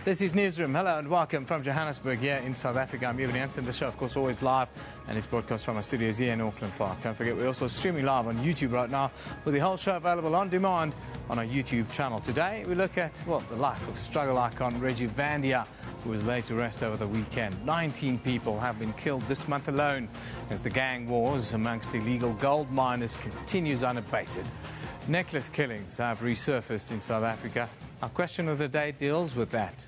This is Newsroom. Hello and welcome from Johannesburg here in South Africa. I'm Vigilante, and the show, of course, always live, and it's broadcast from our studios here in Auckland Park. Don't forget, we're also streaming live on YouTube right now, with the whole show available on demand on our YouTube channel. Today, we look at, well, the life of struggle icon Reggie Vania, who was laid to rest over the weekend. 19 people have been killed this month alone as the gang wars amongst illegal gold miners continues unabated. Necklace killings have resurfaced in South Africa. Our question of the day deals with that.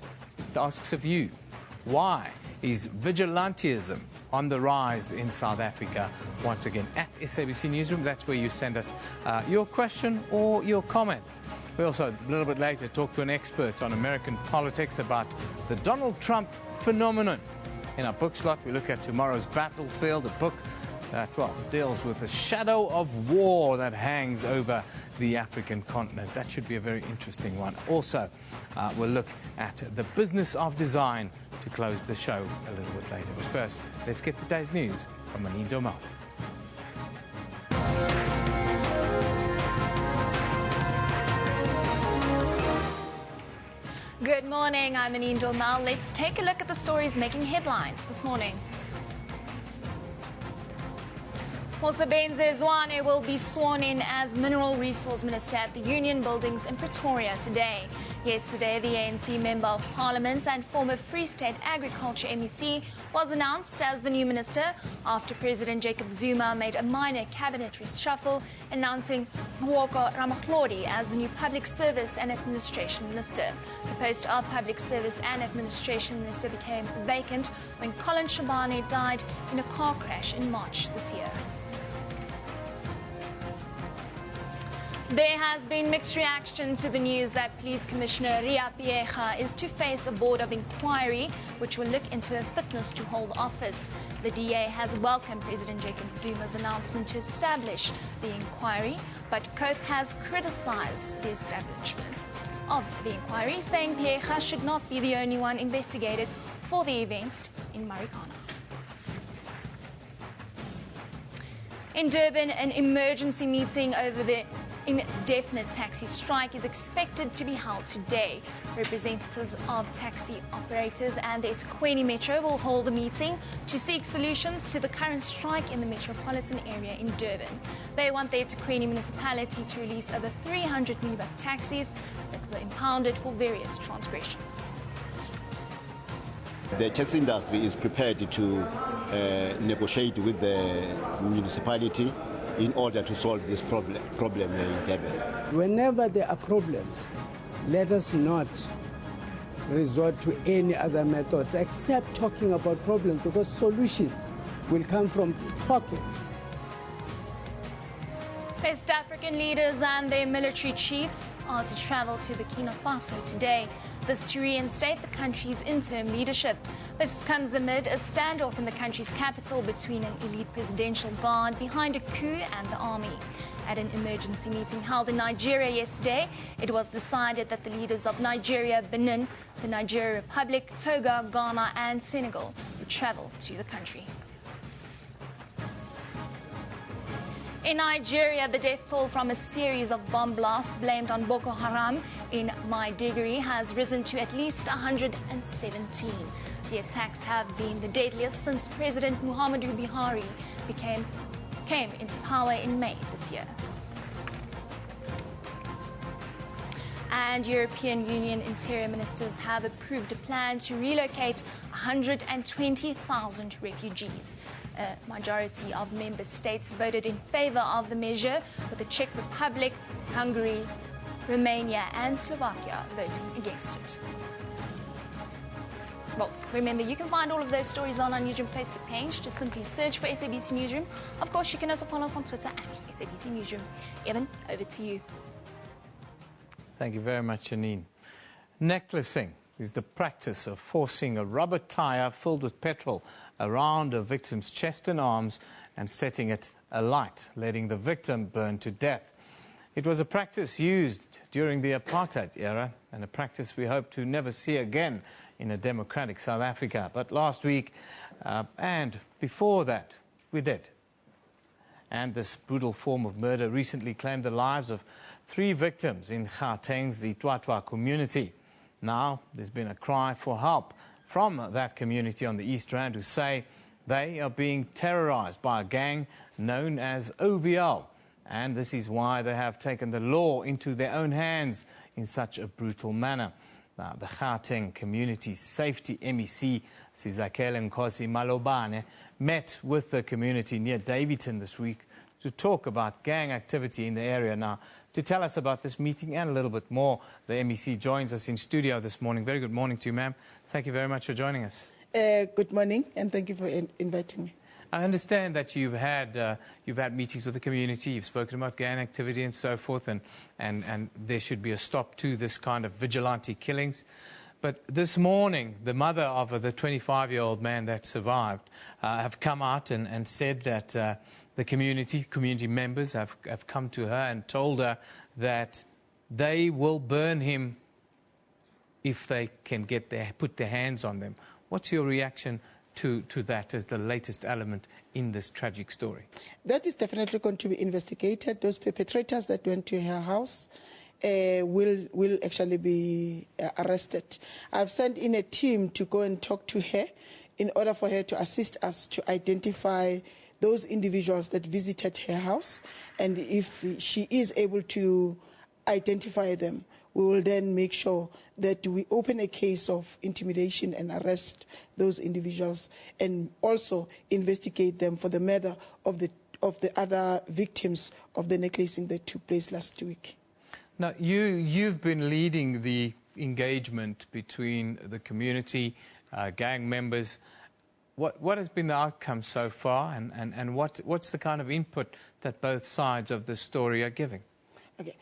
It asks of you, why is vigilantism on the rise in South Africa? Once again, at SABC Newsroom, that's where you send us your question or your comment. We also, a little bit later, talk to an expert on American politics about the Donald Trump phenomenon. In our book slot, we look at Tomorrow's Battlefield, a book that, well, deals with the shadow of war that hangs over the African continent. That should be a very interesting one. Also, we'll look at the business of design to close the show a little bit later. But first, let's get the day's news from Manindo Mal. Good morning, I'm Manindo Mal. Let's take a look at the stories making headlines this morning. Mosebenzi Zwane will be sworn in as Mineral Resource Minister at the Union Buildings in Pretoria today. Yesterday, the ANC Member of Parliament and former Free State Agriculture MEC was announced as the new minister after President Jacob Zuma made a minor cabinet reshuffle, announcing Mwoko Ramahlodi as the new Public Service and Administration Minister. The post of Public Service and Administration Minister became vacant when Colin Shabane died in a car crash in March this year. There has been mixed reaction to the news that Police Commissioner Ria Piecha is to face a board of inquiry which will look into her fitness to hold office. The DA has welcomed President Jacob Zuma's announcement to establish the inquiry, but COPE has criticized the establishment of the inquiry, saying Piecha should not be the only one investigated for the events in Marikana. In Durban, an emergency meeting over the indefinite taxi strike is expected to be held today. Representatives of taxi operators and the Ekurhuleni Metro will hold a meeting to seek solutions to the current strike in the metropolitan area in Durban. They want the Ekurhuleni municipality to release over 300 minibus taxis that were impounded for various transgressions. The taxi industry is prepared to negotiate with the municipality in order to solve this problem in Durban. Whenever there are problems, let us not resort to any other methods except talking about problems, because solutions will come from talking. West African leaders and their military chiefs are to travel to Burkina Faso today. This to reinstate the country's interim leadership. This comes amid a standoff in the country's capital between an elite presidential guard behind a coup and the army. At an emergency meeting held in Nigeria yesterday, it was decided that the leaders of Nigeria, Benin, the Nigeria Republic, Togo, Ghana and Senegal would travel to the country. In Nigeria, the death toll from a series of bomb blasts blamed on Boko Haram in Maiduguri has risen to at least 117. The attacks have been the deadliest since President Muhammadu Buhari came into power in May this year. And European Union interior ministers have approved a plan to relocate 120,000 refugees. A majority of member states voted in favor of the measure, with the Czech Republic, Hungary, Romania and Slovakia voting against it. Well, remember, you can find all of those stories on our Newsroom Facebook page. Just simply search for SABC Newsroom. Of course, you can also follow us on Twitter at SABC Newsroom. Evan, over to you. Thank you very much, Janine. Necklacing is the practice of forcing a rubber tire filled with petrol around a victim's chest and arms and setting it alight, letting the victim burn to death. It was a practice used during the apartheid era, and a practice we hope to never see again in a democratic South Africa. But last week and before that, we did. And this brutal form of murder recently claimed the lives of 3 victims in Gauteng's the Twatwa community. Now, there's been a cry for help from that community on the East Rand who say they are being terrorized by a gang known as OVL. And this is why they have taken the law into their own hands in such a brutal manner. Now, the Gauteng Community Safety MEC, Sizakele Nkosi Malobane, met with the community near Davidton this week to talk about gang activity in the area. Now, to tell us about this meeting and a little bit more, the MEC joins us in studio this morning. Very good morning to you, ma'am. Thank you very much for joining us. Good morning, and thank you for inviting me. I understand that you've had meetings with the community, you've spoken about gang activity and so forth, and there should be a stop to this kind of vigilante killings. But this morning, the mother of the 25-year-old man that survived have come out and said that the community members have come to her and told her that they will burn him if they can put their hands on them. What's your reaction to that as the latest element in this tragic story? That is definitely going to be investigated. Those perpetrators that went to her house will actually be arrested. I've sent in a team to go and talk to her in order for her to assist us to identify those individuals that visited her house, and if she is able to identify them, we will then make sure that we open a case of intimidation and arrest those individuals, and also investigate them for the murder of the other victims of the necklacing that took place last week. Now, you've been leading the engagement between the community, gang members. What has been the outcome so far, and what's the kind of input that both sides of the story are giving? Okay.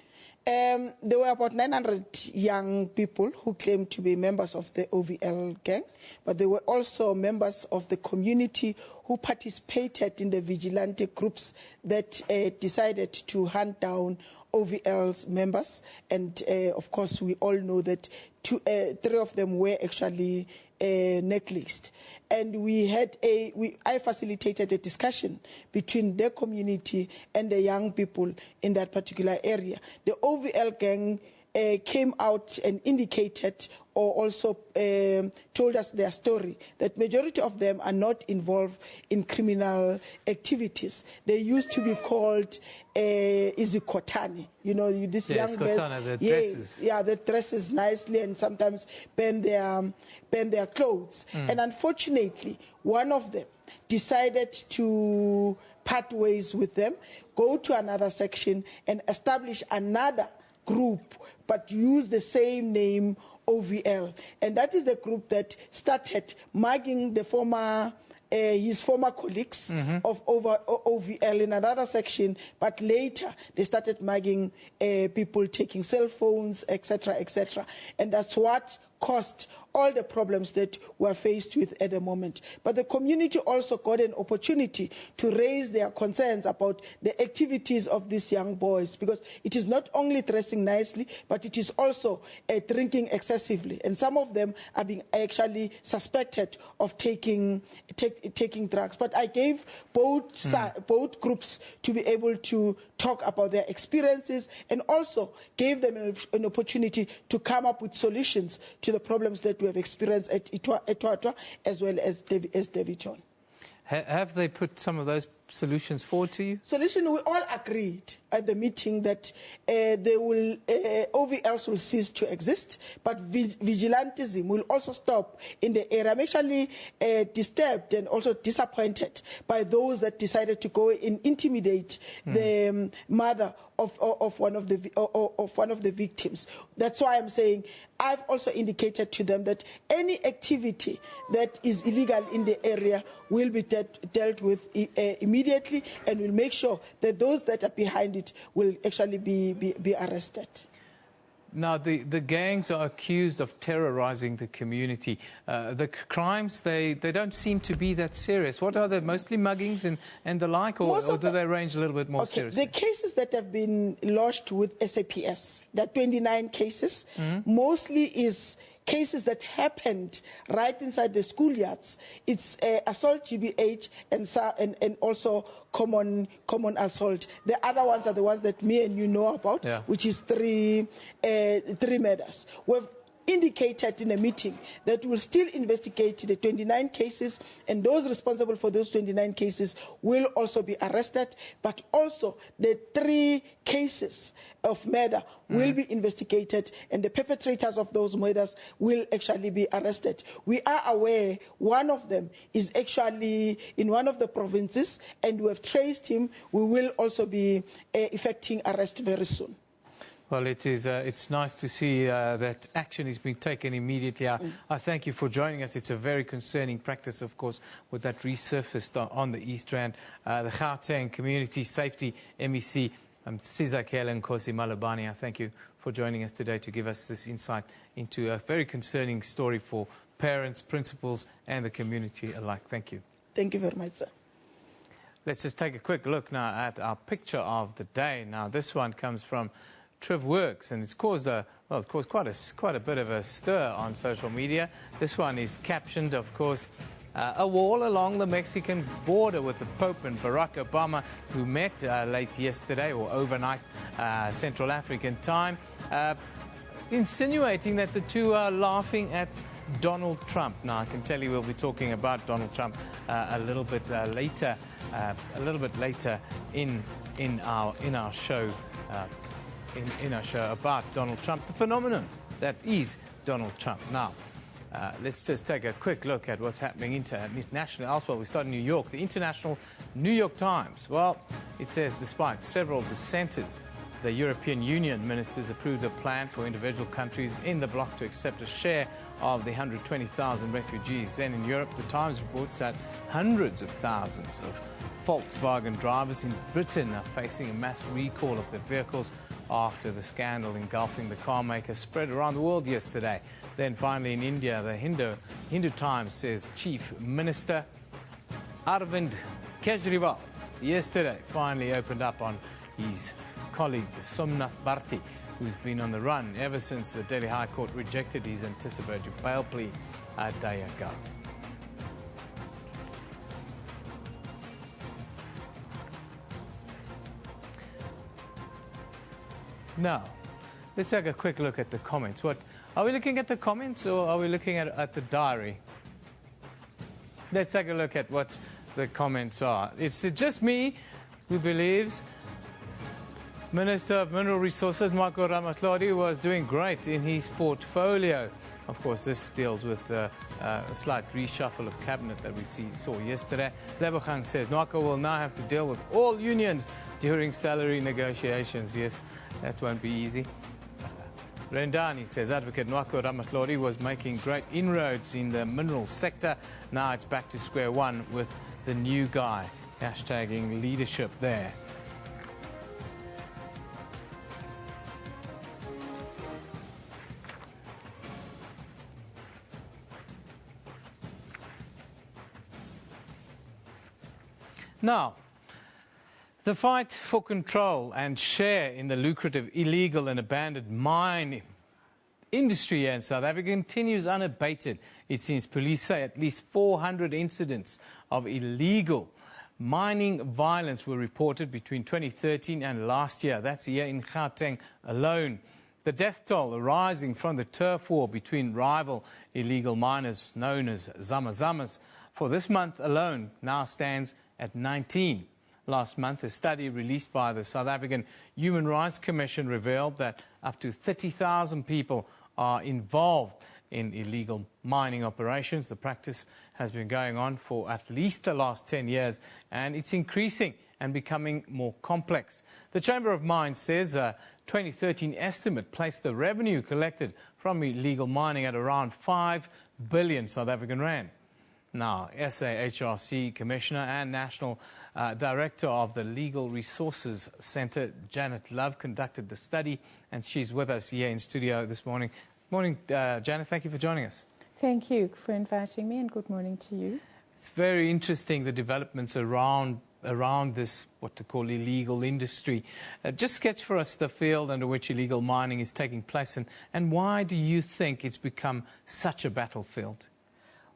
There were about 900 young people who claimed to be members of the OVL gang, but there were also members of the community who participated in the vigilante groups that decided to hunt down OVL's members. And of course, we all know that three of them were actually necklaced. And I facilitated a discussion between the community and the young people in that particular area. The OVL gang came out and indicated, or also told us their story, that majority of them are not involved in criminal activities. They used to be called Izikotani. You know, these young girls, that dresses nicely and sometimes bend their clothes. And unfortunately, one of them decided to part ways with them, go to another section and establish another group, but use the same name, OVL. And that is the group that started mugging the his former colleagues of OVL in another section, but later they started mugging people, taking cell phones, etc., etc. And that's what caused all the problems that we're faced with at the moment. But the community also got an opportunity to raise their concerns about the activities of these young boys, because it is not only dressing nicely, but it is also drinking excessively. And some of them are being actually suspected of taking drugs. But I gave both groups to be able to talk about their experiences, and also gave them an opportunity to come up with solutions to the problems that we have experienced at Etwatwa as well as Davidton. Have they put some of those solutions forward to you? We all agreed at the meeting that OVLs will cease to exist, but vigilantism will also stop in the area. I'm actually disturbed and also disappointed by those that decided to go and intimidate the mother of one of the victims. That's why I'm saying I've also indicated to them that any activity that is illegal in the area will be dealt with immediately, and we'll make sure that those that are behind it will actually be arrested. Now, the gangs are accused of terrorizing the community. The crimes, they don't seem to be that serious. What are they, mostly muggings and the like, or do they range a little bit more seriously? The cases that have been lodged with SABC, there are 29 cases, mostly is cases that happened right inside the schoolyards. It's assault, GBH, and also common assault. The other ones are the ones that me and you know about, which is three murders. We've indicated in a meeting that we'll still investigate the 29 cases, and those responsible for those 29 cases will also be arrested, but also the 3 cases of murder will be investigated, and the perpetrators of those murders will actually be arrested. We are aware one of them is actually in one of the provinces, and we have traced him. We will also be effecting arrest very soon. Well, it's nice to see that action is being taken immediately. I thank you for joining us. It's a very concerning practice, of course, with that resurfaced on the East Rand. The Gauteng Community Safety MEC, Sizakela Nkosi Malabani, I thank you for joining us today to give us this insight into a very concerning story for parents, principals, and the community alike. Thank you. Thank you very much, sir. Let's just take a quick look now at our picture of the day. Now, this one comes from Triv Works, and it's caused quite a bit of a stir on social media. This one is captioned, of course, a wall along the Mexican border with the Pope and Barack Obama, who met late yesterday or overnight Central African time, insinuating that the two are laughing at Donald Trump. Now, I can tell you we'll be talking about Donald Trump a little bit later in our show. In our show about Donald Trump, the phenomenon that is Donald Trump. Now, let's just take a quick look at what's happening internationally. Elsewhere, we start in New York. The International New York Times. Well, it says despite several dissenters, the European Union ministers approved a plan for individual countries in the bloc to accept a share of the 120,000 refugees. Then in Europe, the Times reports that hundreds of thousands of Volkswagen drivers in Britain are facing a mass recall of their vehicles after the scandal engulfing the car maker spread around the world yesterday. Then finally in India, the Hindu Times says Chief Minister Arvind Kejriwal yesterday finally opened up on his colleague Somnath Bharti, who's been on the run ever since the Delhi High Court rejected his anticipated bail plea a day ago. Now, let's take a quick look at the comments. What are we looking at, the comments, or are we looking at the diary? Let's take a look at what the comments are. It's just me who believes Minister of Mineral Resources, Marco Ramatlhodi, was doing great in his portfolio. Of course, this deals with a slight reshuffle of cabinet that we saw yesterday. Lebogang says Nwako will now have to deal with all unions during salary negotiations. Yes, that won't be easy. Rendani says Advocate Nwako Ramatlhodi was making great inroads in the mineral sector. Now it's back to square one with the new guy. Hashtagging leadership there. Now, the fight for control and share in the lucrative, illegal and abandoned mine industry here in South Africa continues unabated. It seems police say at least 400 incidents of illegal mining violence were reported between 2013 and last year. That's a year in Gauteng alone. The death toll arising from the turf war between rival illegal miners known as Zamazamas for this month alone now stands at 19. Last month, a study released by the South African Human Rights Commission revealed that up to 30,000 people are involved in illegal mining operations. The practice has been going on for at least the last 10 years, and it's increasing and becoming more complex. The Chamber of Mines says a 2013 estimate placed the revenue collected from illegal mining at around 5 billion South African rand. Now, SAHRC Commissioner and National Director of the Legal Resources Centre, Janet Love, conducted the study, and she's with us here in studio this morning. Morning, Janet. Thank you for joining us. Thank you for inviting me, and good morning to you. It's very interesting, the developments around this, what to call illegal industry. Just sketch for us the field under which illegal mining is taking place, and why do you think it's become such a battlefield?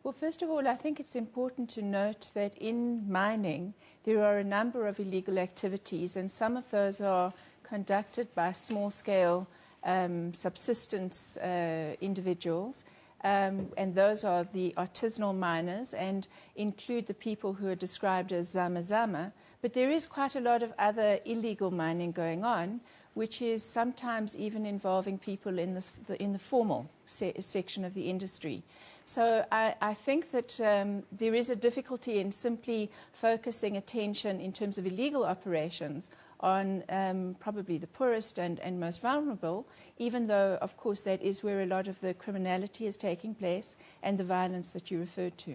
Well, first of all, I think it's important to note that in mining, there are a number of illegal activities, and some of those are conducted by small-scale subsistence individuals. And those are the artisanal miners and include the people who are described as zama-zama. But there is quite a lot of other illegal mining going on, which is sometimes even involving people in the formal section of the industry. So I think that there is a difficulty in simply focusing attention in terms of illegal operations on probably the poorest and most vulnerable, even though, of course, that is where a lot of the criminality is taking place and the violence that you referred to.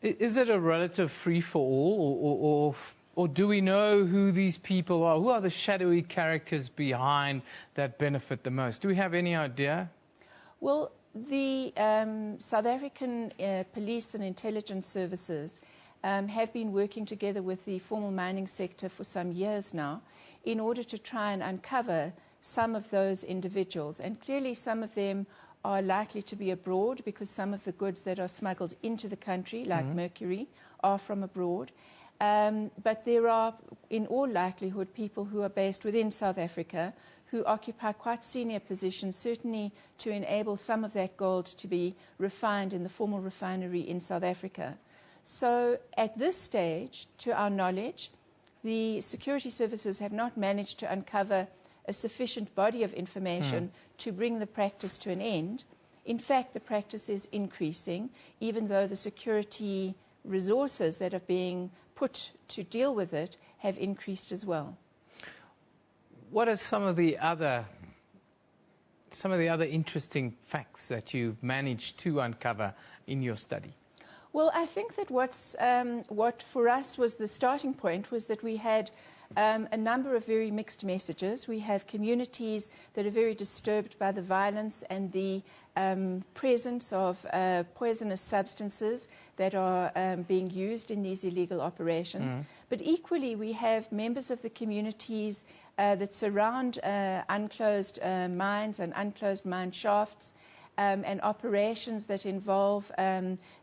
Is it a relative free-for-all, or do we know who these people are? Who are the shadowy characters behind that benefit the most? Do we have any idea? Well, the South African police and intelligence services have been working together with the formal mining sector for some years now in order to try and uncover some of those individuals. And clearly some of them are likely to be abroad because some of the goods that are smuggled into the country, like mercury, are from abroad. But there are, in all likelihood, people who are based within South Africa who occupy quite senior positions, certainly to enable some of that gold to be refined in the formal refinery in South Africa. So at this stage, to our knowledge, the security services have not managed to uncover a sufficient body of information to bring the practice to an end. In fact, the practice is increasing, even though the security resources that are being put to deal with it have increased as well. What are some of the other interesting facts that you've managed to uncover in your study? Well, I think that what for us was the starting point was that we had a number of very mixed messages. We have communities that are very disturbed by the violence and the presence of poisonous substances that are being used in these illegal operations. But equally, we have members of the communities that surround unclosed mines and unclosed mine shafts, and operations that involve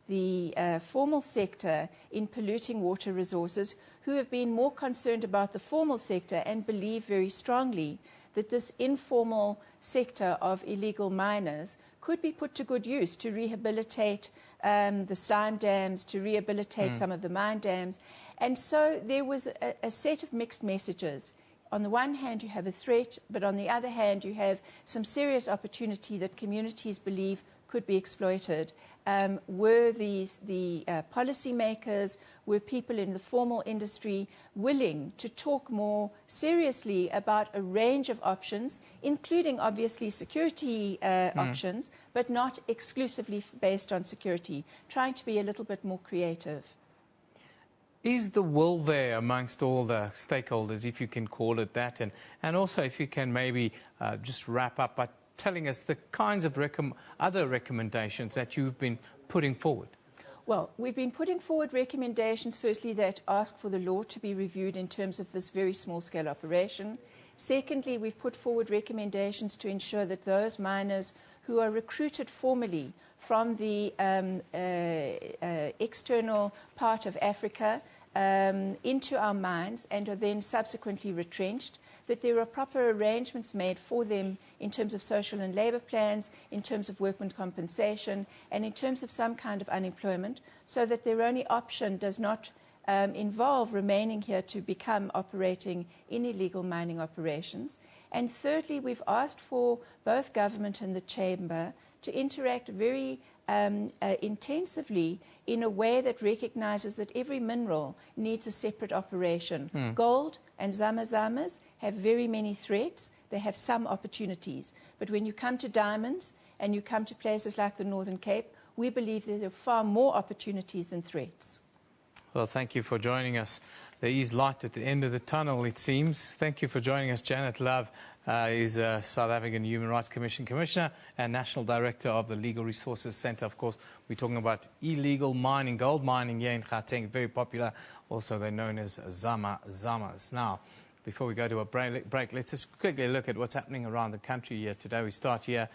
the formal sector in polluting water resources, who have been more concerned about the formal sector and believe very strongly that this informal sector of illegal miners could be put to good use to rehabilitate the slime dams, to rehabilitate some of the mine dams. And so there was a set of mixed messages. On the one hand, you have a threat, but on the other hand, you have some serious opportunity that communities believe could be exploited. Were the policymakers, were people in the formal industry willing to talk more seriously about a range of options, including obviously security options, but not exclusively based on security, trying to be a little bit more creative? Is the will there amongst all the stakeholders, if you can call it that? And also if you can maybe just wrap up by telling us the kinds of other recommendations that you've been putting forward. Well, we've been putting forward recommendations, firstly, that ask for the law to be reviewed in terms of this very small-scale operation. Secondly, we've put forward recommendations to ensure that those miners who are recruited formally from the external part of Africa into our mines and are then subsequently retrenched, that there are proper arrangements made for them in terms of social and labour plans, in terms of workman compensation, and in terms of some kind of unemployment, so that their only option does not involve remaining here to become operating in illegal mining operations. And thirdly, we've asked for both government and the chamber to interact very intensively in a way that recognises that every mineral needs a separate operation. Gold and zama-zamas have very many threats. They have some opportunities. But when you come to diamonds and you come to places like the Northern Cape, we believe that there are far more opportunities than threats. Well, thank you for joining us. There is light at the end of the tunnel, it seems. Thank you for joining us. Janet Love is a South African Human Rights Commission Commissioner and National Director of the Legal Resources Centre. Of course, we're talking about illegal mining, gold mining here in Gauteng, very popular. Also, they're known as zama-zamas. Now, Before we go to a break, let's just quickly look at what's happening around the country here today. We start here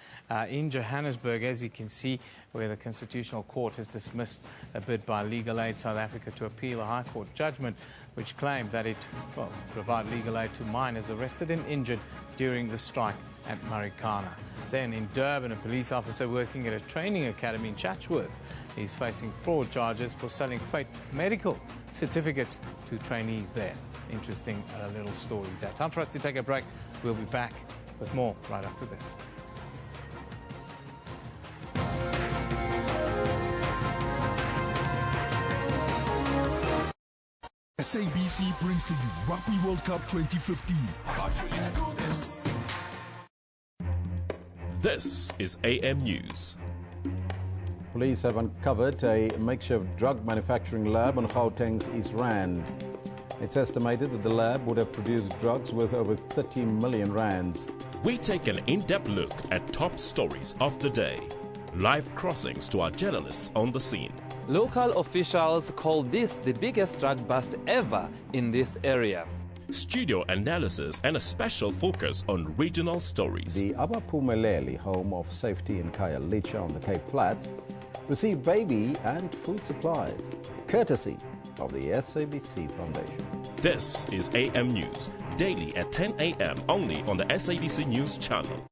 in Johannesburg, as you can see, where the Constitutional Court has dismissed a bid by Legal Aid South Africa to appeal a High Court judgment which claimed that it provide legal aid to miners arrested and injured during the strike at Marikana. Then in Durban, a police officer working at a training academy in Chatsworth is facing fraud charges for selling fake medical certificates to trainees there. Interesting little story there. Time for us to take a break. We'll be back with more right after this. SABC brings to you Rugby World Cup 2015. This is AM News. Police have uncovered a makeshift drug manufacturing lab on Gauteng's East Rand. It's estimated that the lab would have produced drugs worth over 30 million rands. We take an in-depth look at top stories of the day. Live crossings to our journalists on the scene. Local officials call this the biggest drug bust ever in this area. Studio analysis and a special focus on regional stories. The Abaphumeleli home of safety in Khayelitsha on the Cape Flats received baby and food supplies, courtesy of the SABC Foundation. This is AM News, daily at 10 a.m. only on the SABC News channel.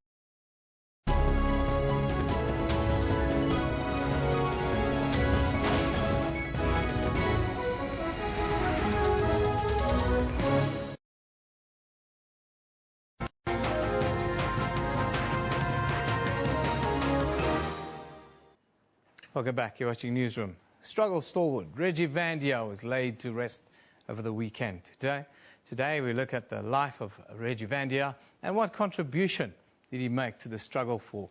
Welcome back. You're watching Newsroom. Struggle stalwart Reggie Vania was laid to rest over the weekend. Today we look at the life of Reggie Vania and what contribution did he make to the struggle for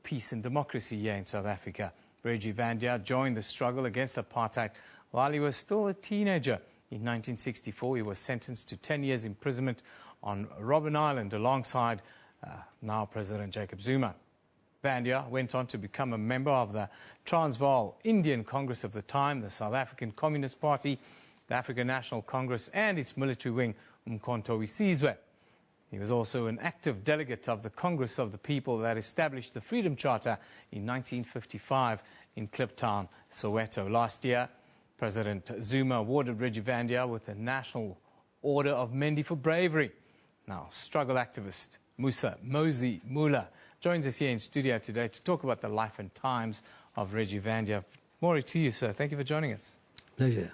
peace and democracy here in South Africa. Reggie Vania joined the struggle against apartheid while he was still a teenager. In 1964, he was sentenced to 10 years imprisonment on Robben Island alongside now President Jacob Zuma. Vania went on to become a member of the Transvaal Indian Congress of the time, the South African Communist Party, the African National Congress and its military wing, Umkhonto weSizwe. He was also an active delegate of the Congress of the People that established the Freedom Charter in 1955 in Kliptown, Soweto. Last year, President Zuma awarded Reggie Vania with the National Order of Mendi for bravery. Now, struggle activist Musa Mosi Mula joins us here in studio today to talk about the life and times of Reggie Vania. More to you, sir. Thank you for joining us. Pleasure.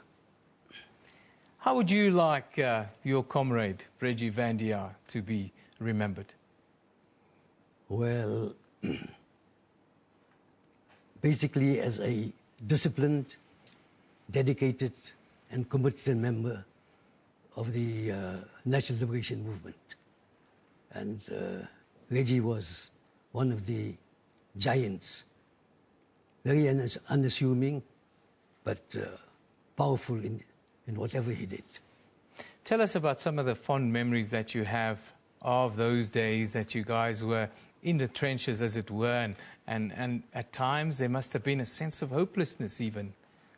How would you like your comrade, Reggie Vania, to be remembered? Well, basically as a disciplined, dedicated and committed member of the National Liberation Movement. And Reggie was one of the giants, very unassuming, but powerful in whatever he did. Tell us about some of the fond memories that you have of those days that you guys were in the trenches, as it were, and at times there must have been a sense of hopelessness even.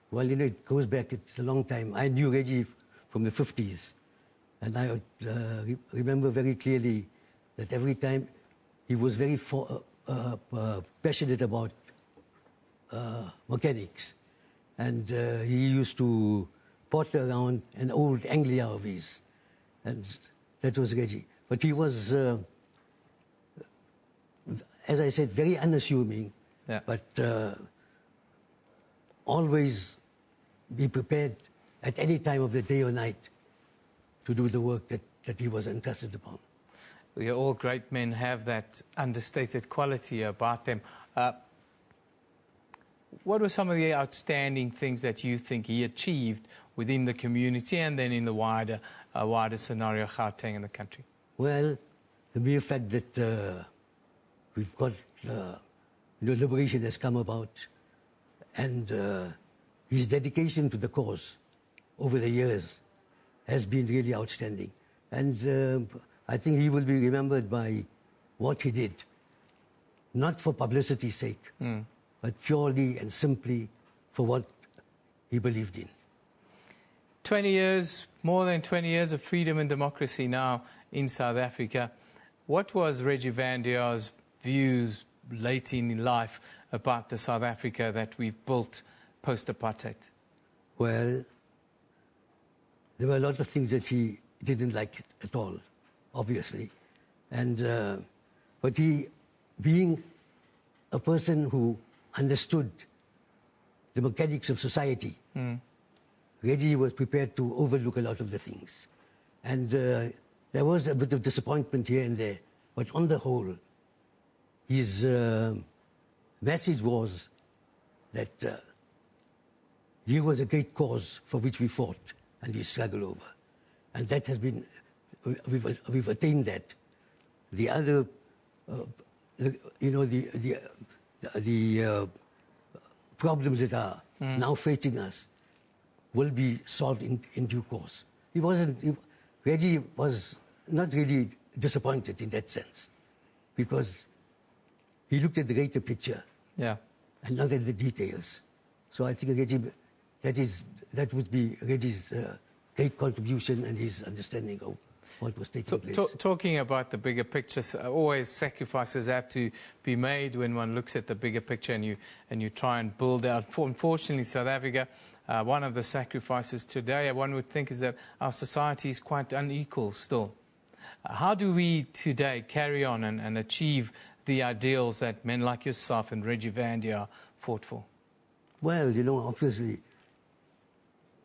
Well, you know, it goes back, it's a long time. I knew Reggie from the 50s, and I remember very clearly that every time he was very passionate about mechanics, and he used to potter around an old Anglia of his, and that was Reggie. But he was, as I said, very unassuming, yeah. But always be prepared at any time of the day or night to do the work that he was entrusted upon. We all great men have that understated quality about them. What were some of the outstanding things that you think he achieved within the community and then in the wider scenario, Gauteng and the country? Well, the mere fact that we've got, liberation has come about, and his dedication to the cause over the years has been really outstanding. And I think he will be remembered by what he did, not for publicity's sake, but purely and simply for what he believed in. 20 years, more than 20 years of freedom and democracy now in South Africa. What was Reggie Vandia's views late in life about the South Africa that we've built post-apartheid? Well, there were a lot of things that he didn't like at all, obviously. And, but he, being a person who understood the mechanics of society, Reggie was prepared to overlook a lot of the things. And there was a bit of disappointment here and there, but on the whole, his message was that he was a great cause for which we fought and we struggled over. And that has been, we've attained that. The other, you know, the problems that are now facing us will be solved in due course. Reggie was not really disappointed in that sense, because he looked at the greater picture and not at the details. So I think Reggie, that would be Reggie's great contribution and his understanding of what was taking place. Talking about the bigger picture, always sacrifices have to be made when one looks at the bigger picture and you try and build out. Unfortunately, South Africa, one of the sacrifices today, one would think, is that our society is quite unequal still. How do we today carry on and achieve the ideals that men like yourself and Reggie Vandia fought for? Well, you know, obviously,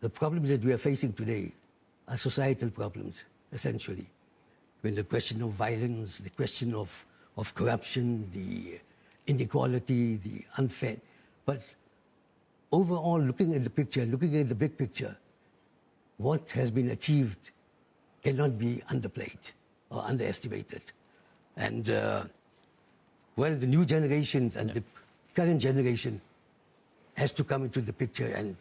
the problems that we are facing today are societal problems, essentially. When the question of violence, the question of corruption, the inequality, the unfair. But overall, looking at the picture, looking at the big picture, what has been achieved cannot be underplayed or underestimated. And, well, the new generations and the current generation has to come into the picture and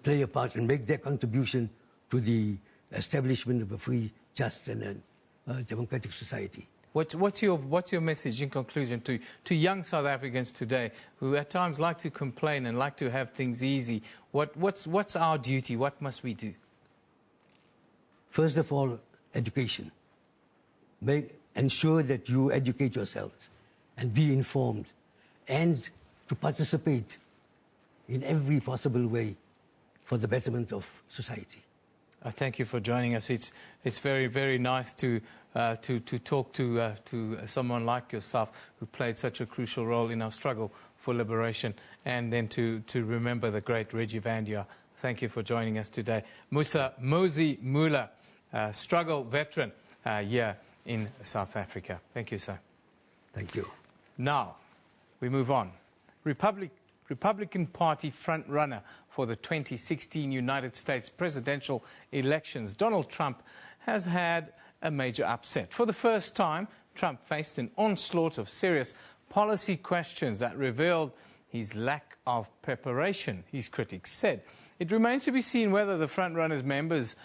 play a part and make their contribution to the establishment of a free, just and democratic society. What's your message in conclusion to young South Africans today who at times like to complain and like to have things easy? What's our duty? What must we do? First of all, education. Ensure that you educate yourselves and be informed, and to participate in every possible way for the betterment of society. Thank you for joining us. It's very, very nice to talk to someone like yourself who played such a crucial role in our struggle for liberation, and then to remember the great Reggie Vandia. Thank you for joining us today. Musa Mosi Mula, struggle veteran here in South Africa. Thank you, sir. Thank you. Now, we move on. Republican Party front-runner for the 2016 United States presidential elections, Donald Trump, has had a major upset. For the first time, Trump faced an onslaught of serious policy questions that revealed his lack of preparation, his critics said. It remains to be seen whether the front-runner's numbers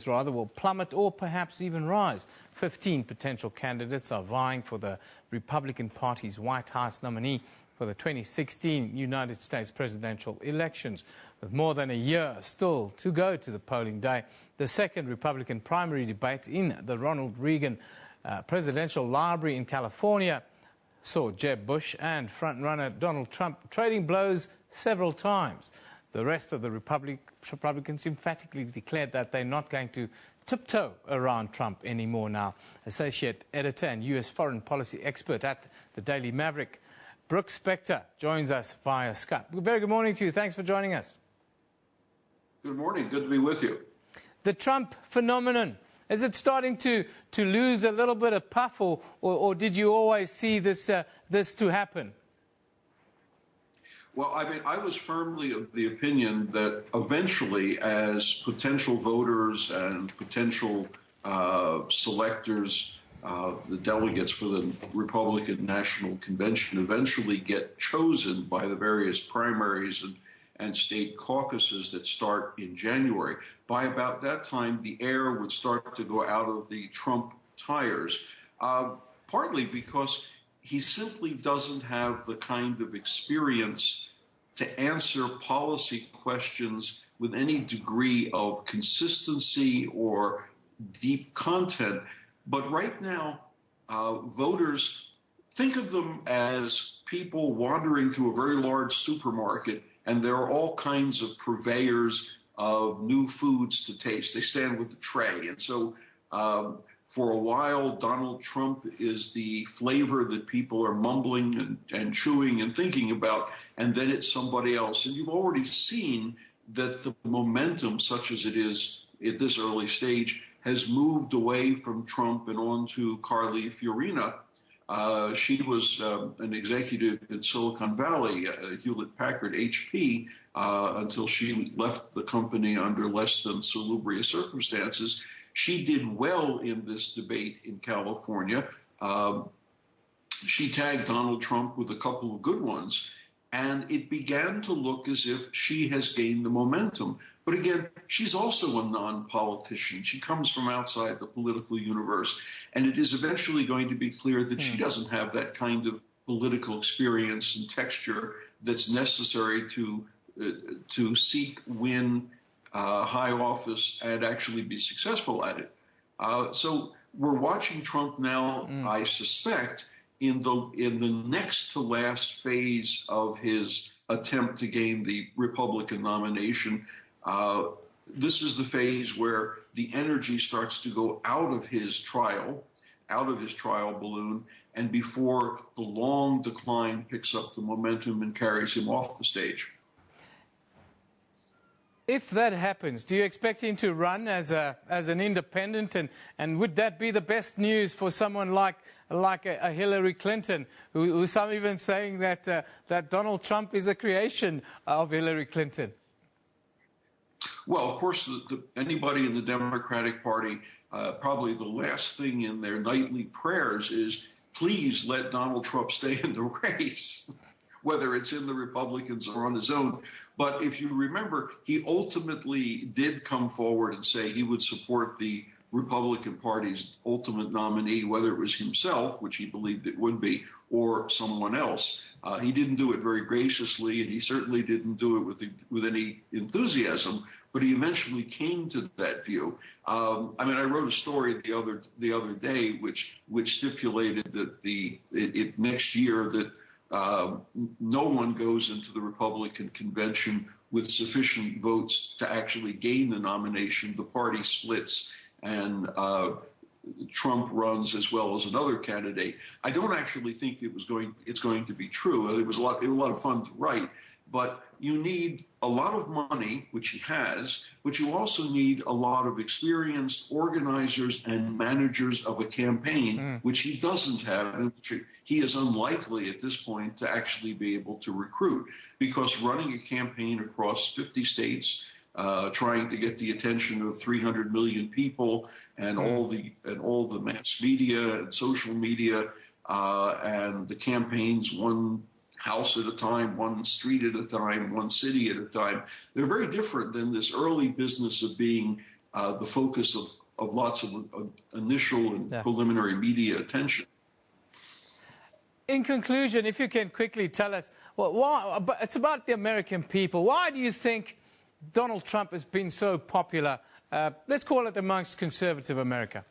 will plummet or perhaps even rise. 15 potential candidates are vying for the Republican Party's White House nominee for the 2016 United States presidential elections. With more than a year still to go to the polling day, the second Republican primary debate in the Ronald Reagan Presidential Library in California saw Jeb Bush and frontrunner Donald Trump trading blows several times. The rest of the Republicans emphatically declared that they're not going to tiptoe around Trump anymore now. Associate editor and U.S. foreign policy expert at the Daily Maverick, Brooke Spector, joins us via Skype. Very good morning to you. Thanks for joining us. Good morning. Good to be with you. The Trump phenomenon, is it starting to lose a little bit of puff, or did you always see this to happen? Well, I mean, I was firmly of the opinion that eventually, as potential voters and potential selectors, the delegates for the Republican National Convention eventually get chosen by the various primaries and state caucuses that start in January. By about that time, the air would start to go out of the Trump tires, partly because he simply doesn't have the kind of experience to answer policy questions with any degree of consistency or deep content. But right now, voters think of them as people wandering through a very large supermarket, and there are all kinds of purveyors of new foods to taste. They stand with the tray. And so for a while, Donald Trump is the flavor that people are mumbling and chewing and thinking about, and then it's somebody else. And you've already seen that the momentum, such as it is at this early stage, has moved away from Trump and on to Carly Fiorina. She was an executive in Silicon Valley, Hewlett-Packard, HP, until she left the company under less than salubrious circumstances. She did well in this debate in California. She tagged Donald Trump with a couple of good ones, and it began to look as if she has gained the momentum. But again, she's also a non-politician. She comes from outside the political universe, and it is eventually going to be clear that she doesn't have that kind of political experience and texture that's necessary to seek, win high office and actually be successful at it. So we're watching Trump now, I suspect, in the next to last phase of his attempt to gain the Republican nomination. This is the phase where the energy starts to go out of his trial balloon, and before the long decline picks up the momentum and carries him off the stage. If that happens, do you expect him to run as an independent, and would that be the best news for someone like a Hillary Clinton, who some even saying that that Donald Trump is a creation of Hillary Clinton? Well, of course, anybody in the Democratic Party, probably the last thing in their nightly prayers is, please let Donald Trump stay in the race, whether it's in the Republicans or on his own. But if you remember, he ultimately did come forward and say he would support the Republican Party's ultimate nominee, whether it was himself, which he believed it would be, or someone else. He didn't do it very graciously, and he certainly didn't do it with any enthusiasm, but he eventually came to that view. I mean, I wrote a story the other day which stipulated that next year that no one goes into the Republican convention with sufficient votes to actually gain the nomination. The party splits, and Trump runs as well as another candidate. I don't actually think it's going to be true. It was a lot of fun to write, but you need a lot of money, which he has, but you also need a lot of experienced organizers and managers of a campaign, which he doesn't have, and which he is unlikely at this point to actually be able to recruit, because running a campaign across 50 states, trying to get the attention of 300 million people and all the mass media and social media, and the campaigns one house at a time, one street at a time, one city at a time. They're very different than this early business of being the focus of lots of initial and preliminary media attention. In conclusion, if you can quickly tell us, it's about the American people. Why do you think Donald Trump has been so popular, let's call it amongst conservative America?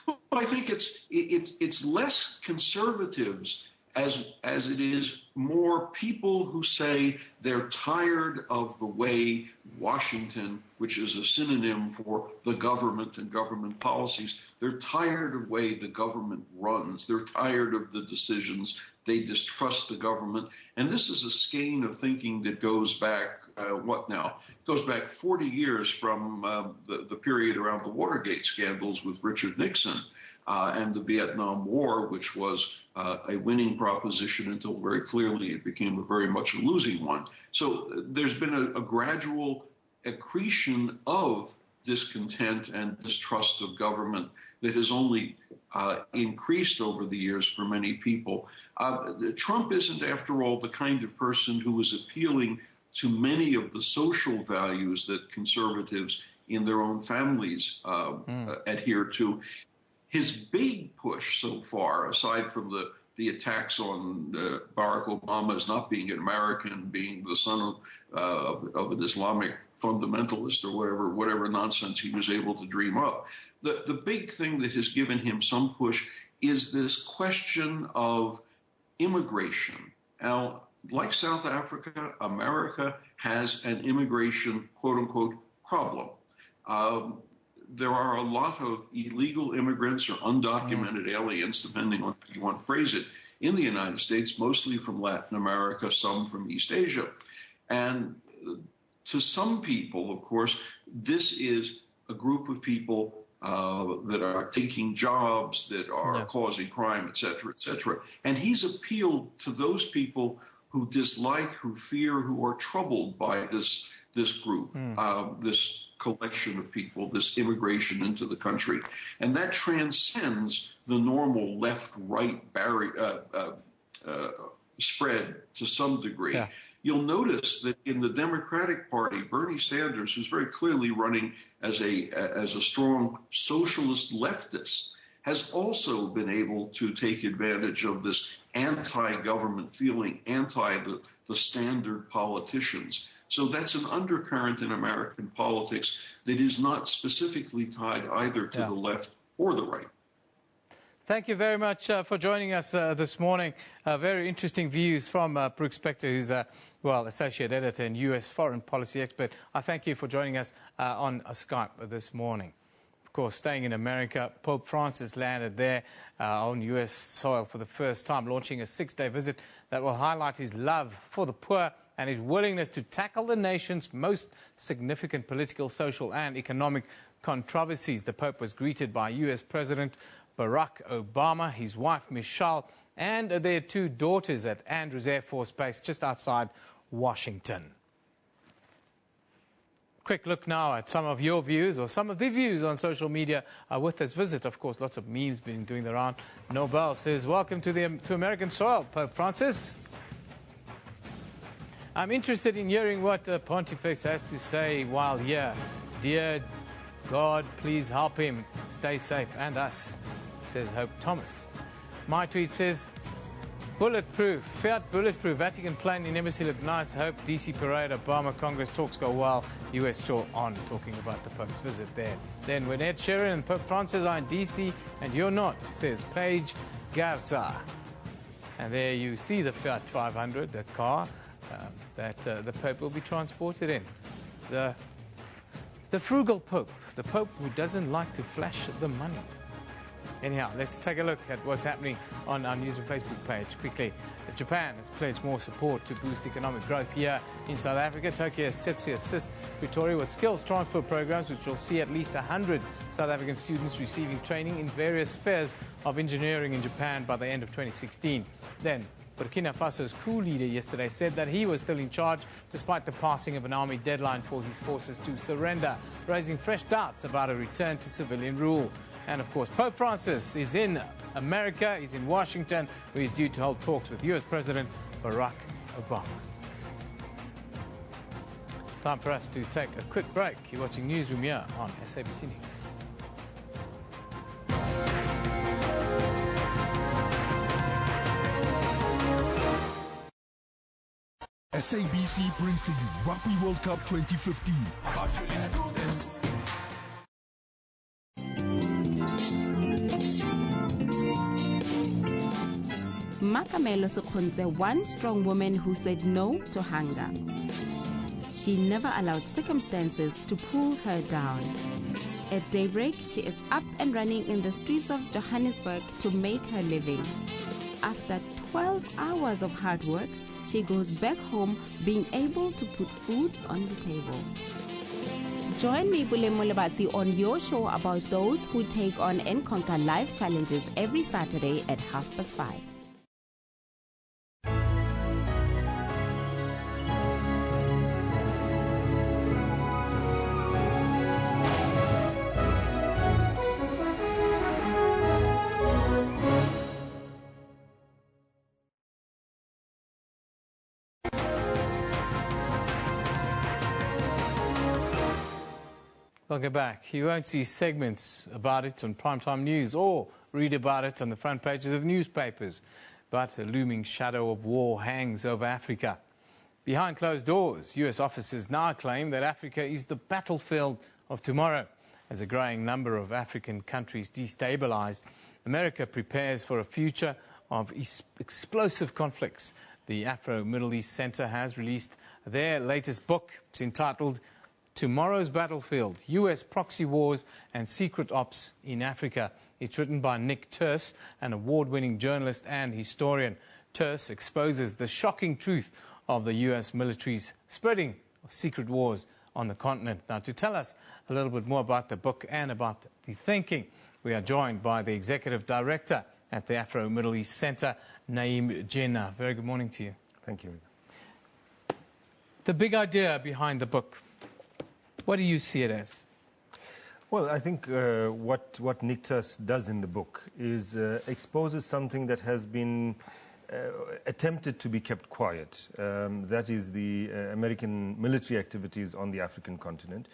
Well, I think it's less conservatives as it is more people who say they're tired of the way Washington, which is a synonym for the government and government policies, they're tired of the way the government runs. They're tired of the decisions. They distrust the government. And this is a skein of thinking that goes back, It goes back 40 years from the period around the Watergate scandals with Richard Nixon and the Vietnam War, which was a winning proposition until very clearly it became very much a losing one. So there's been a gradual accretion of discontent and distrust of government that has only increased over the years for many people. Trump isn't, after all, the kind of person who is appealing to many of the social values that conservatives in their own families adhere to. His big push so far, aside from the attacks on Barack Obama as not being an American, being the son of an Islamic fundamentalist or whatever nonsense he was able to dream up. The big thing that has given him some push is this question of immigration. Now, like South Africa, America has an immigration, quote-unquote, problem. There are a lot of illegal immigrants or undocumented aliens, depending on how you want to phrase it, in the United States, mostly from Latin America, some from East Asia. And to some people, of course, this is a group of people that are taking jobs, that are causing crime, et cetera, et cetera. And he's appealed to those people who dislike, who fear, who are troubled by this group, this collection of people, this immigration into the country. And that transcends the normal left-right spread to some degree. Yeah. You'll notice that in the Democratic Party, Bernie Sanders, who's very clearly running as a strong socialist leftist, has also been able to take advantage of this anti-government feeling, the standard politicians. So that's an undercurrent in American politics that is not specifically tied either to the left or the right. Thank you very much for joining us this morning. Very interesting views from Brooke Spector, who's Associate Editor and U.S. Foreign Policy Expert. I thank you for joining us on Skype this morning. Of course, staying in America, Pope Francis landed there on U.S. soil for the first time, launching a 6-day visit that will highlight his love for the poor and his willingness to tackle the nation's most significant political, social and economic controversies. The Pope was greeted by U.S. President Barack Obama, his wife Michelle, and their 2 daughters at Andrews Air Force Base just outside Washington. Quick look now at some of your views, or some of the views on social media with this visit. Of course, lots of memes been doing the round. Nobel says, welcome to American soil, Pope Francis. I'm interested in hearing what the Pontifex has to say while here. Dear God, please help him stay safe, and us, says Hope Thomas. My tweet says, bulletproof, Fiat bulletproof, Vatican plane in embassy looked nice. Hope DC parade, Obama Congress talks go well. US still on, talking about the Pope's visit there. Then when Ed Sheeran and Pope Francis are in DC and you're not, says Paige Garza. And there you see the Fiat 500, the car that the Pope will be transported in. The frugal Pope, the Pope who doesn't like to flash the money. Anyhow, let's take a look at what's happening on our Newsroom Facebook page quickly. Japan has pledged more support to boost economic growth here in South Africa. Tokyo is set to assist Pretoria with skills transfer programs, which will see at least 100 South African students receiving training in various spheres of engineering in Japan by the end of 2016. Then, Burkina Faso's coup leader yesterday said that he was still in charge despite the passing of an army deadline for his forces to surrender, raising fresh doubts about a return to civilian rule. And of course, Pope Francis is in America, he's in Washington, where he's due to hold talks with US President Barack Obama. Time for us to take a quick break. You're watching Newsroom here on SABC News. SABC brings to you Rugby World Cup 2015. Let's do this. Makamelo Sekhuntse, one strong woman who said no to hunger. She never allowed circumstances to pull her down. At daybreak, she is up and running in the streets of Johannesburg to make her living. After 12 hours of hard work, she goes back home being able to put food on the table. Join me, Bule Molebatsi, on your show about those who take on and conquer life challenges every Saturday at 5:30. Welcome back. You won't see segments about it on Primetime News or read about it on the front pages of newspapers. but a looming shadow of war hangs over Africa. Behind closed doors, US officers now claim that Africa is the battlefield of tomorrow. As a growing number of African countries destabilize, America prepares for a future of explosive conflicts. The Afro-Middle East Center has released their latest book. It's entitled Tomorrow's Battlefield, US Proxy Wars and Secret Ops in Africa. It's written by Nick Terse, an award-winning journalist and historian. Terse exposes the shocking truth of the US military's spreading of secret wars on the continent. Now, to tell us a little bit more about the book and about the thinking, we are joined by the Executive Director at the Afro-Middle East Center, Naeem Jinnah. Very good morning to you. Thank you. The big idea behind the book, what do you see it as? Well, I think what Nick Terse does in the book is exposes something that has been attempted to be kept quiet. That is the American military activities on the African continent,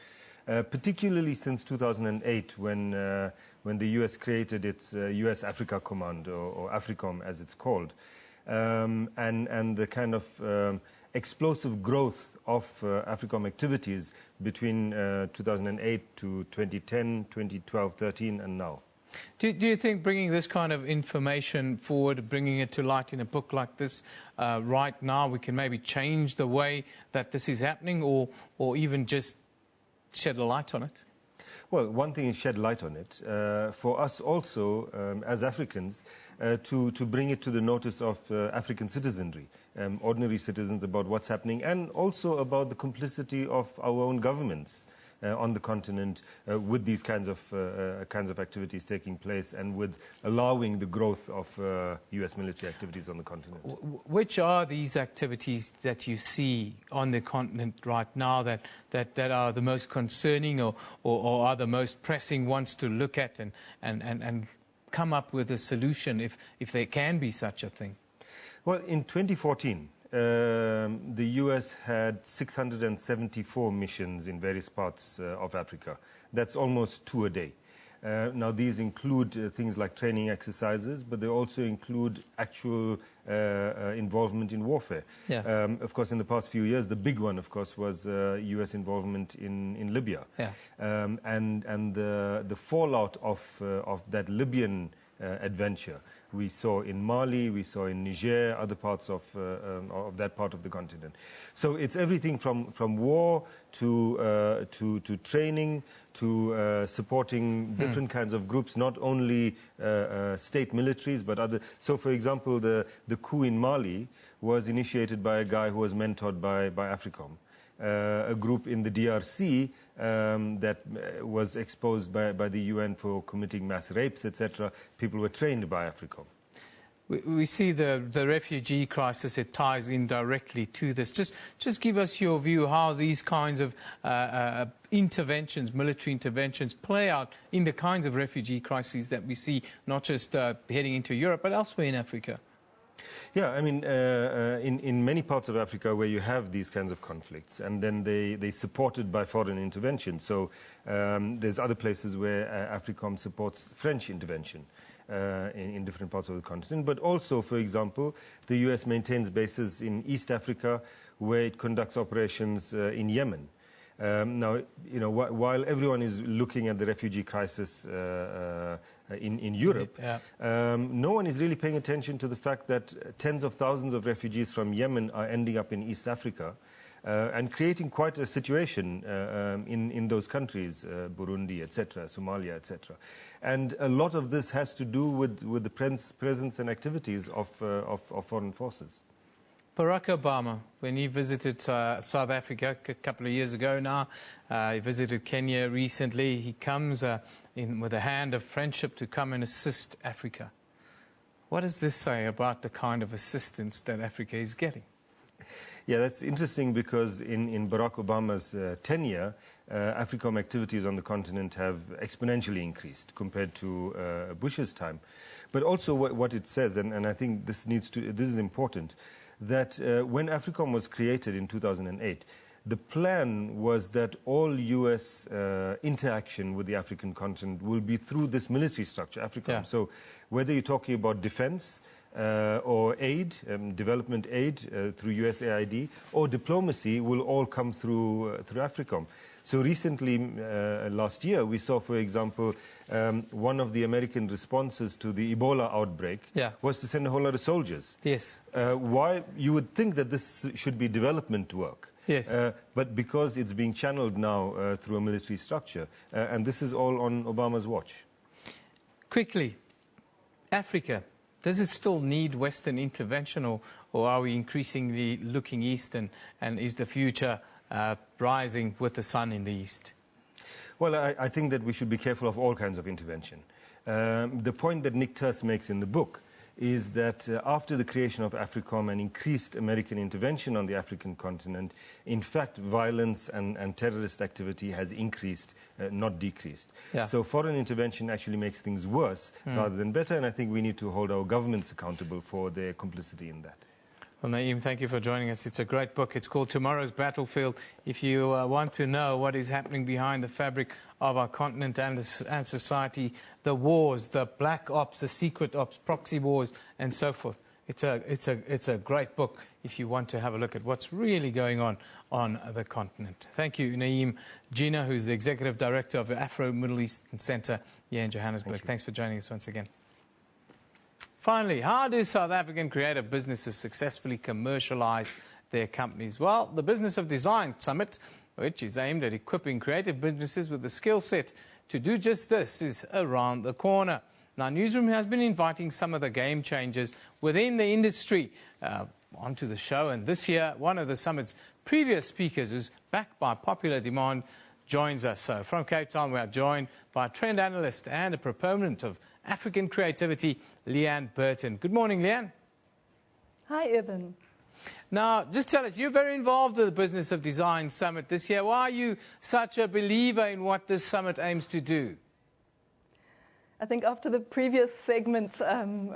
particularly since 2008 when the US created its US Africa Command, or AFRICOM as it's called, and the kind of explosive growth of AFRICOM activities between 2008 to 2010, 2012, 13 and now. Do you think bringing this kind of information forward, bringing it to light in a book like this right now, we can maybe change the way that this is happening, or even just shed a light on it? Well, one thing is shed light on it. For us also, as Africans, to bring it to the notice of African citizenry, ordinary citizens, about what's happening, and also about the complicity of our own governments on the continent with these kinds of activities taking place, and with allowing the growth of US military activities on the continent. Which are these activities that you see on the continent right now that are the most concerning, or are the most pressing ones to look at and come up with a solution, if there can be such a thing? Well, in 2014, the US had 674 missions in various parts of Africa. That's almost 2 a day. Now, these include things like training exercises, but they also include actual involvement in warfare. Yeah. Of course, in the past few years, the big one, of course, was US involvement in Libya. Yeah. And the fallout of that Libyan adventure we saw in Mali, we saw in Niger, other parts of that part of the continent. So it's everything from war to training, to supporting different kinds of groups, not only state militaries, but other. So, for example, the coup in Mali was initiated by a guy who was mentored by AFRICOM. A group in the DRC that was exposed by the UN for committing mass rapes, etc. People were trained by AFRICOM. We see the refugee crisis, it ties in directly to this. Just give us your view how these kinds of interventions, military interventions, play out in the kinds of refugee crises that we see, not just heading into Europe, but elsewhere in Africa. Yeah, I mean, in many parts of Africa where you have these kinds of conflicts, and then they're supported by foreign intervention. So there's other places where AFRICOM supports French intervention in different parts of the continent. But also, for example, the US maintains bases in East Africa where it conducts operations in Yemen. Now, you know, while everyone is looking at the refugee crisis in Europe, no one is really paying attention to the fact that tens of thousands of refugees from Yemen are ending up in East Africa and creating quite a situation in those countries, Burundi, etc., Somalia, etc. And a lot of this has to do with the presence and activities of foreign forces. Barack Obama, when he visited South Africa a couple of years ago now, he visited Kenya recently, he comes in with a hand of friendship to come and assist Africa. What does this say about the kind of assistance that Africa is getting? Yeah, that's interesting because in Barack Obama's tenure, AFRICOM activities on the continent have exponentially increased compared to Bush's time. But also what it says, and I think this is important, that when AFRICOM was created in 2008, the plan was that all US interaction with the African continent will be through this military structure, AFRICOM. Yeah. So whether you're talking about defense, or aid, development aid through USAID, or diplomacy will all come through AFRICOM. So recently, last year, we saw, for example, one of the American responses to the Ebola outbreak was to send a whole lot of soldiers. Yes. Why? You would think that this should be development work. Yes. But because it's being channeled now through a military structure, and this is all on Obama's watch. Quickly, Africa, does it still need Western intervention, or are we increasingly looking east, and is the future rising with the sun in the east? Well, I think that we should be careful of all kinds of intervention. The point that Nick Turse makes in the book is that after the creation of AFRICOM and increased American intervention on the African continent, in fact, violence and terrorist activity has increased, not decreased. Yeah. So foreign intervention actually makes things worse rather than better, and I think we need to hold our governments accountable for their complicity in that. Well, Naeem, thank you for joining us. It's a great book. It's called Tomorrow's Battlefield. If you want to know what is happening behind the fabric of our continent and society, the wars, the black ops, the secret ops, proxy wars, and so forth. It's a great book if you want to have a look at what's really going on the continent. Thank you, Naeem Gina, who's the Executive Director of the Afro-Middle Eastern Centre here in Johannesburg. Thanks for joining us once again. Finally, how do South African creative businesses successfully commercialize their companies? Well, the Business of Design Summit, which is aimed at equipping creative businesses with the skill set to do just this, is around the corner. Now, Newsroom has been inviting some of the game changers within the industry onto the show, and this year, one of the summit's previous speakers, who's backed by popular demand, joins us. So from Cape Town, we are joined by a trend analyst and a proponent of African creativity, Leanne Burton. Good morning, Leanne. Hi, Evan. Now, just tell us, you're very involved with the Business of Design Summit this year. Why are you such a believer in what this summit aims to do? I think after the previous segment,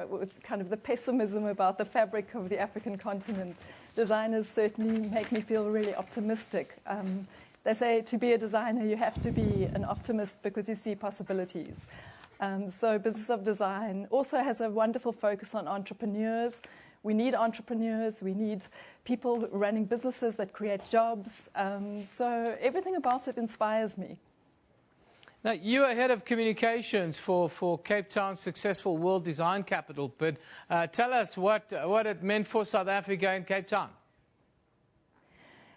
with kind of the pessimism about the fabric of the African continent, designers certainly make me feel really optimistic. They say to be a designer, you have to be an optimist because you see possibilities. So Business of Design also has a wonderful focus on entrepreneurs. We need entrepreneurs. We need people running businesses that create jobs. So everything about it inspires me. Now, you are head of communications for Cape Town's successful World Design Capital bid. Tell us what it meant for South Africa and Cape Town.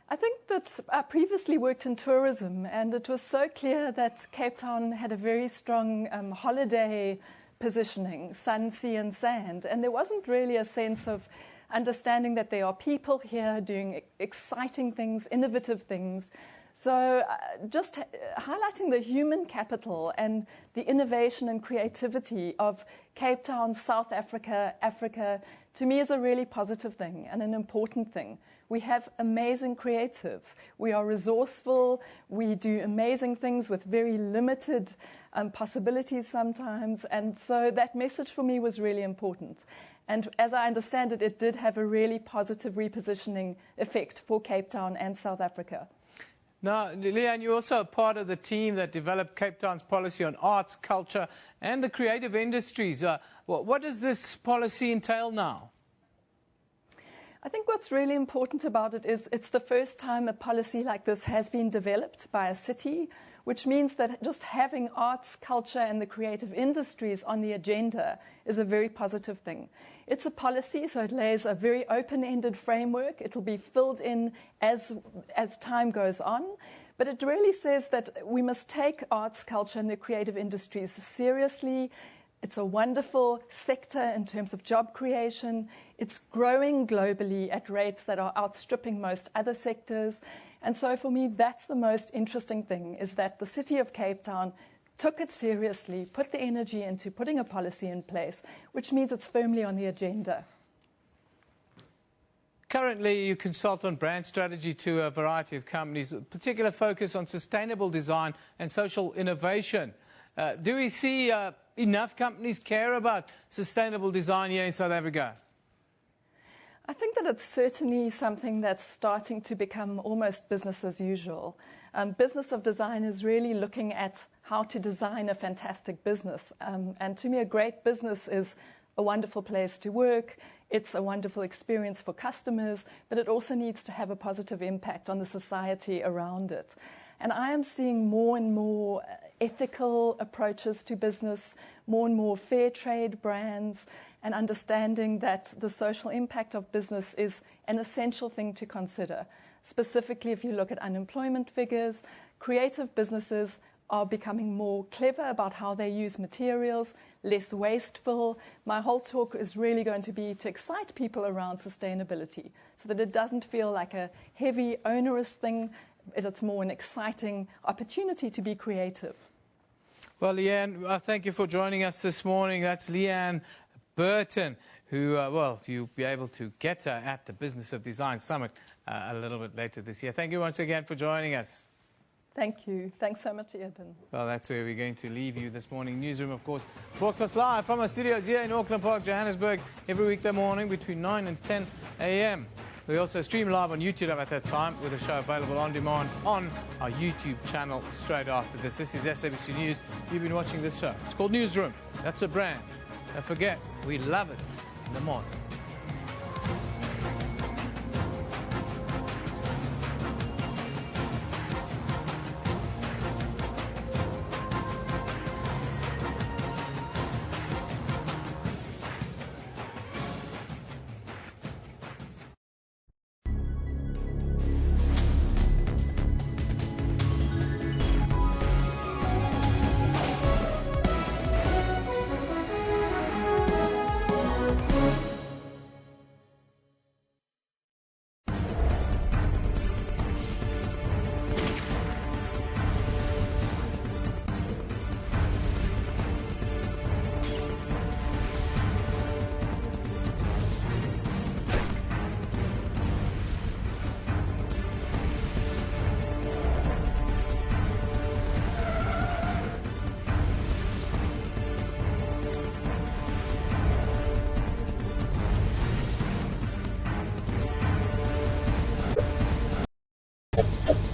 I think that I previously worked in tourism, and it was so clear that Cape Town had a very strong holiday positioning, sun, sea and sand, and there wasn't really a sense of understanding that there are people here doing exciting things, innovative things. So just highlighting the human capital and the innovation and creativity of Cape Town, South Africa, Africa, to me is a really positive thing and an important thing. We have amazing creatives. We are resourceful. We do amazing things with very limited possibilities sometimes. And so that message for me was really important. And as I understand it, it did have a really positive repositioning effect for Cape Town and South Africa. Now, Leanne, you're also a part of the team that developed Cape Town's policy on arts, culture, and the creative industries. What does this policy entail now? I think what's really important about it is it's the first time a policy like this has been developed by a city, which means that just having arts, culture, and the creative industries on the agenda is a very positive thing. It's a policy, so it lays a very open-ended framework. It'll be filled in as time goes on. But it really says that we must take arts, culture, and the creative industries seriously. It's a wonderful sector in terms of job creation. It's growing globally at rates that are outstripping most other sectors. And so for me, that's the most interesting thing, is that the city of Cape Town took it seriously, put the energy into putting a policy in place, which means it's firmly on the agenda. Currently, you consult on brand strategy to a variety of companies, with particular focus on sustainable design and social innovation. Do we see enough companies care about sustainable design here in South Africa? I think that it's certainly something that's starting to become almost business as usual. Business of Design is really looking at how to design a fantastic business. And to me, a great business is a wonderful place to work, it's a wonderful experience for customers, but it also needs to have a positive impact on the society around it. And I am seeing more and more ethical approaches to business, more and more fair trade brands, and understanding that the social impact of business is an essential thing to consider. Specifically, if you look at unemployment figures, creative businesses are becoming more clever about how they use materials, less wasteful. My whole talk is really going to be to excite people around sustainability so that it doesn't feel like a heavy, onerous thing. It's more an exciting opportunity to be creative. Well, Leanne, thank you for joining us this morning. That's Leanne Burton, who, well, you'll be able to get her at the Business of Design Summit a little bit later this year. Thank you once again for joining us. Thank you. Thanks so much, Eben. Well, that's where we're going to leave you this morning. Newsroom, of course, broadcast live from our studios here in Auckland Park, Johannesburg, every weekday morning between 9 and 10 a.m. We also stream live on YouTube at that time with a show available on demand on our YouTube channel straight after this. This is SABC News. You've been watching this show. It's called Newsroom. That's a brand. Don't forget, we love it in the morning.